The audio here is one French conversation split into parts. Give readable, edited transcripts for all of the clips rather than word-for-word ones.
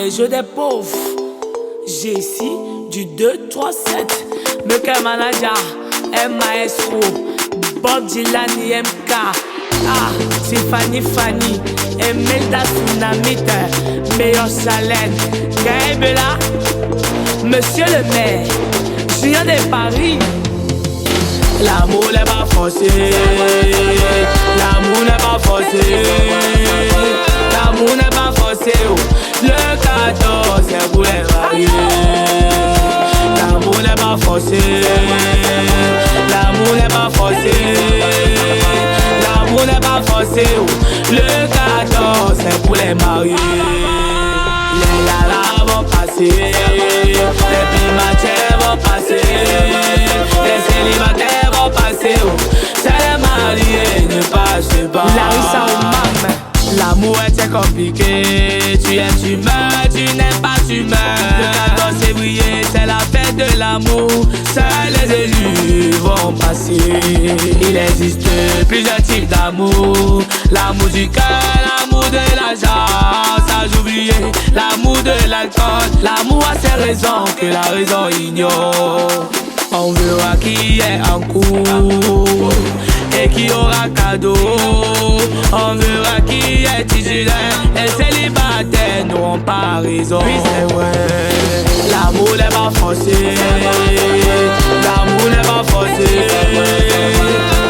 les jeux des pauvres. J'ai ici du 2-3-7. Meuk manager, M Maestro, Bob Dylan IMK. Ah, Tiffany Fanny, Emelda Tsunamite, Meilleur Salène, Gaëbela, Monsieur le maire, Julien de Paris. L'amour n'est pas forcé, l'amour n'est pas forcé, l'amour n'est pas forcé. Oh. Le 14 c'est pour les mariés. L'amour n'est pas forcé, l'amour n'est pas forcé, l'amour n'est pas forcé. Oh. Le 14 c'est pour les mariés. Les galas vont passer, les primataires vont passer, les célibataires vont passer. Oh. C'est les mariés, ne passe pas. Larissa Oman. L'amour était compliqué. Tu aimes, tu meurs, tu n'aimes pas, tu meurs. Le 14 février, c'est la fête de l'amour. Seuls les élus vont passer. Il existe plusieurs types d'amour. L'amour du cœur, l'amour de l'argent, sans oublier l'amour de l'alcool. L'amour a ses raisons que la raison ignore. On verra qui est en cours et qui aura cadeau. On verra qui est titulaire. Les célibataires n'auront pas raison. Oui, c'est vrai. L'amour n'est pas forcé. L'amour n'est pas forcé.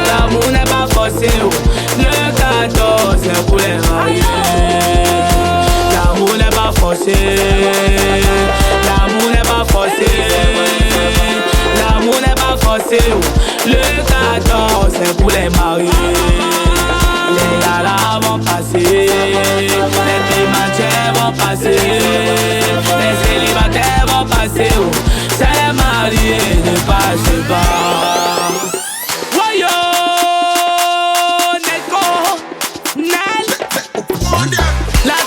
L'amour n'est pas forcé. Le 14 c'est pour les mariés. L'amour n'est pas forcé. L'amour n'est pas forcé. L'amour n'est pas forcé. Le 14 c'est pour les mariés. Les galas vont passer, les primataires vont passer, les célibataires vont passer. Oh. C'est les mariés, ne passe pas. Voyons, Neko, Nel, la